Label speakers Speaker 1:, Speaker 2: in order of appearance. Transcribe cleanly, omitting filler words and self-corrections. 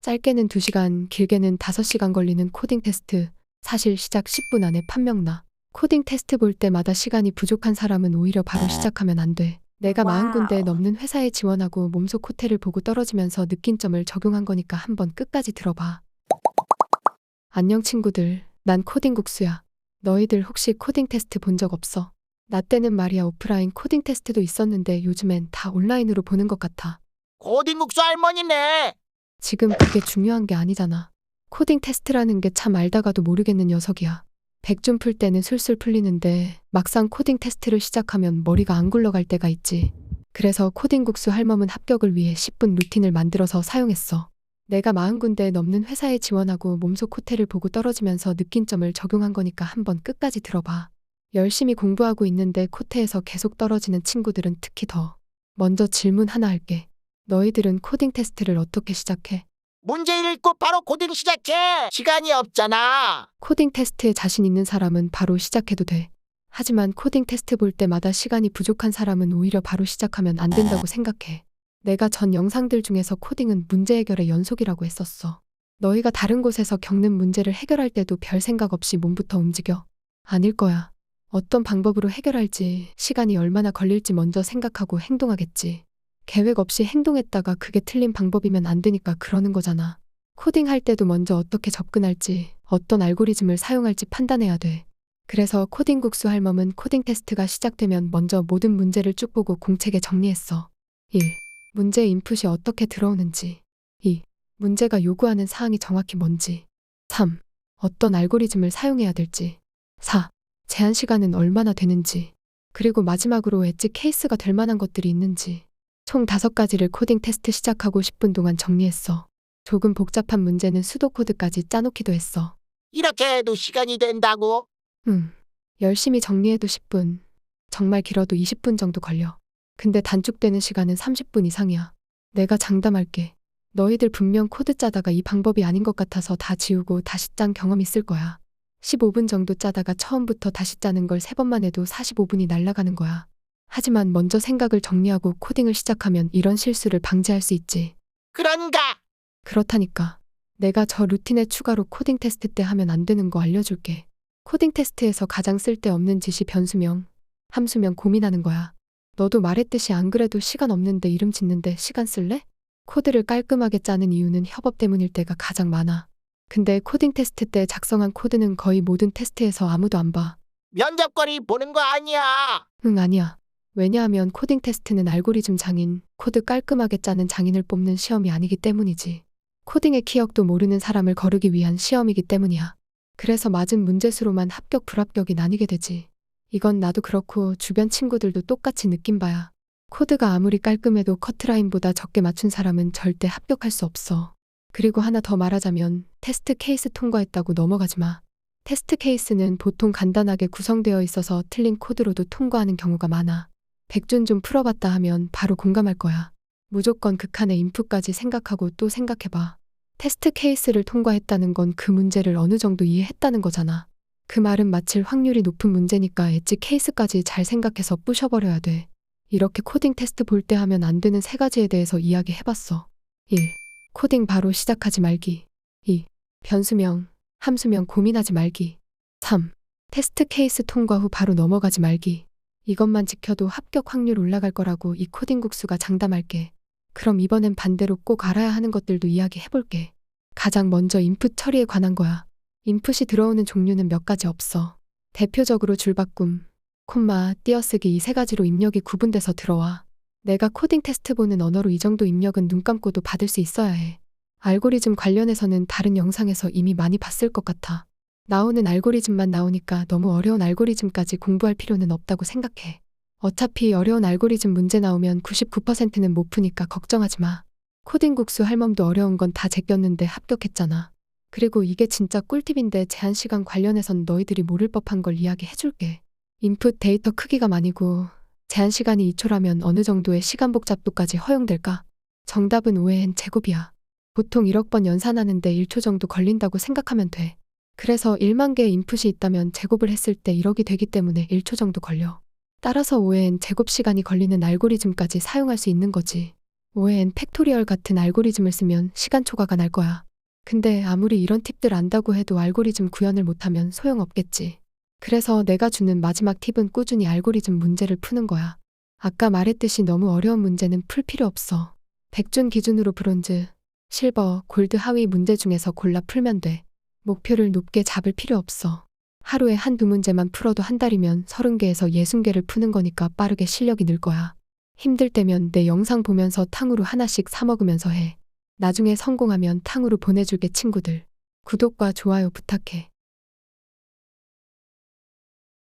Speaker 1: 짧게는 2시간, 길게는 5시간 걸리는 코딩 테스트. 사실 시작 10분 안에 판명나. 코딩 테스트 볼 때마다 시간이 부족한 사람은 오히려 바로 시작하면 안 돼. 내가 40군데 넘는 회사에 지원하고 몸속 호텔을 보고 떨어지면서 느낀 점을 적용한 거니까 한번 끝까지 들어봐. 안녕 친구들. 난 코딩 국수야. 너희들 혹시 코딩 테스트 본 적 없어? 나 때는 말이야 오프라인 코딩 테스트도 있었는데 요즘엔 다 온라인으로 보는 것 같아.
Speaker 2: 고딩국수 할머니네.
Speaker 1: 지금 그게 중요한 게 아니잖아. 코딩 테스트라는 게 참 알다가도 모르겠는 녀석이야. 100점 풀 때는 술술 풀리는데 막상 코딩 테스트를 시작하면 머리가 안 굴러갈 때가 있지. 그래서 코딩 국수 할멈은 합격을 위해 10분 루틴을 만들어서 사용했어. 내가 40군데 넘는 회사에 지원하고 몸속 호텔을 보고 떨어지면서 느낀 점을 적용한 거니까 한번 끝까지 들어봐. 열심히 공부하고 있는데 코테에서 계속 떨어지는 친구들은 특히 더. 먼저 질문 하나 할게. 너희들은 코딩 테스트를 어떻게 시작해?
Speaker 2: 문제 읽고 바로 고딩 시작해. 시간이 없잖아.
Speaker 1: 코딩 테스트에 자신 있는 사람은 바로 시작해도 돼. 하지만 코딩 테스트 볼 때마다 시간이 부족한 사람은 오히려 바로 시작하면 안 된다고 생각해. 내가 전 영상들 중에서 코딩은 문제 해결의 연속이라고 했었어. 너희가 다른 곳에서 겪는 문제를 해결할 때도 별 생각 없이 몸부터 움직여. 아닐 거야. 어떤 방법으로 해결할지, 시간이 얼마나 걸릴지 먼저 생각하고 행동하겠지. 계획 없이 행동했다가 그게 틀린 방법이면 안 되니까 그러는 거잖아. 코딩할 때도 먼저 어떻게 접근할지, 어떤 알고리즘을 사용할지 판단해야 돼. 그래서 코딩 국수 할멈은 코딩 테스트가 시작되면 먼저 모든 문제를 쭉 보고 공책에 정리했어. 1. 문제의 인풋이 어떻게 들어오는지. 2. 문제가 요구하는 사항이 정확히 뭔지. 3. 어떤 알고리즘을 사용해야 될지. 4. 제한 시간은 얼마나 되는지. 그리고 마지막으로 엣지 케이스가 될 만한 것들이 있는지. 총 5가지를 코딩 테스트 시작하고 10분 동안 정리했어. 조금 복잡한 문제는 수도 코드까지 짜놓기도 했어.
Speaker 2: 이렇게 해도 시간이 된다고?
Speaker 1: 열심히 정리해도 10분. 정말 길어도 20분 정도 걸려. 근데 단축되는 시간은 30분 이상이야. 내가 장담할게. 너희들 분명 코드 짜다가 이 방법이 아닌 것 같아서 다 지우고 다시 짠 경험 있을 거야. 15분 정도 짜다가 처음부터 다시 짜는 걸 3번만 해도 45분이 날아가는 거야. 하지만 먼저 생각을 정리하고 코딩을 시작하면 이런 실수를 방지할 수 있지.
Speaker 2: 그런가?
Speaker 1: 그렇다니까. 내가 저 루틴에 추가로 코딩 테스트 때 하면 안 되는 거 알려줄게. 코딩 테스트에서 가장 쓸데없는 짓이 변수명, 함수명 고민하는 거야. 너도 말했듯이 안 그래도 시간 없는데 이름 짓는데 시간 쓸래? 코드를 깔끔하게 짜는 이유는 협업 때문일 때가 가장 많아. 근데 코딩 테스트 때 작성한 코드는 거의 모든 테스트에서 아무도 안 봐.
Speaker 2: 면접거리 보는 거 아니야.
Speaker 1: 응, 아니야. 왜냐하면 코딩 테스트는 알고리즘 장인, 코드 깔끔하게 짜는 장인을 뽑는 시험이 아니기 때문이지. 코딩의 키역도 모르는 사람을 거르기 위한 시험이기 때문이야. 그래서 맞은 문제수로만 합격 불합격이 나뉘게 되지. 이건 나도 그렇고 주변 친구들도 똑같이 느낀 바야. 코드가 아무리 깔끔해도 커트라인보다 적게 맞춘 사람은 절대 합격할 수 없어. 그리고 하나 더 말하자면 테스트 케이스 통과했다고 넘어가지 마. 테스트 케이스는 보통 간단하게 구성되어 있어서 틀린 코드로도 통과하는 경우가 많아. 백준 좀 풀어봤다 하면 바로 공감할 거야. 무조건 극한의 인풋까지 생각하고 또 생각해봐. 테스트 케이스를 통과했다는 건 그 문제를 어느 정도 이해했다는 거잖아. 그 말은 맞힐 확률이 높은 문제니까 엣지 케이스까지 잘 생각해서 부셔버려야 돼. 이렇게 코딩 테스트 볼 때 하면 안 되는 3가지에 대해서 이야기해봤어. 1. 코딩 바로 시작하지 말기. 2. 변수명, 함수명 고민하지 말기. 3. 테스트 케이스 통과 후 바로 넘어가지 말기. 이것만 지켜도 합격 확률 올라갈 거라고 이 코딩 국수가 장담할게. 그럼 이번엔 반대로 꼭 알아야 하는 것들도 이야기해볼게. 가장 먼저 인풋 처리에 관한 거야. 인풋이 들어오는 종류는 몇 가지 없어. 대표적으로 줄바꿈, 콤마, 띄어쓰기 이 3가지로 입력이 구분돼서 들어와. 내가 코딩 테스트 보는 언어로 이 정도 입력은 눈 감고도 받을 수 있어야 해. 알고리즘 관련해서는 다른 영상에서 이미 많이 봤을 것 같아. 나오는 알고리즘만 나오니까 너무 어려운 알고리즘까지 공부할 필요는 없다고 생각해. 어차피 어려운 알고리즘 문제 나오면 99%는 못 푸니까 걱정하지 마. 코딩 국수 할멈도 어려운 건 다 제꼈는데 합격했잖아. 그리고 이게 진짜 꿀팁인데 제한 시간 관련해선 너희들이 모를 법한 걸 이야기해줄게. 인풋 데이터 크기가 많이고 제한 시간이 2초라면 어느 정도의 시간 복잡도까지 허용될까? 정답은 5의 n제곱이야. 보통 1억 번 연산하는데 1초 정도 걸린다고 생각하면 돼. 그래서 1만 개의 인풋이 있다면 제곱을 했을 때 1억이 되기 때문에 1초 정도 걸려. 따라서 5의 n제곱 시간이 걸리는 알고리즘까지 사용할 수 있는 거지. 5n 팩토리얼 같은 알고리즘을 쓰면 시간 초과가 날 거야. 근데 아무리 이런 팁들 안다고 해도 알고리즘 구현을 못하면 소용없겠지. 그래서 내가 주는 마지막 팁은 꾸준히 알고리즘 문제를 푸는 거야. 아까 말했듯이 너무 어려운 문제는 풀 필요 없어. 100준 기준으로 브론즈, 실버, 골드 하위 문제 중에서 골라 풀면 돼. 목표를 높게 잡을 필요 없어. 하루에 한두 문제만 풀어도 한 달이면 30개에서 60개를 푸는 거니까 빠르게 실력이 늘 거야. 힘들 때면 내 영상 보면서 탕후루 하나씩 사 먹으면서 해. 나중에 성공하면 탕후루 보내줄게 친구들. 구독과 좋아요 부탁해.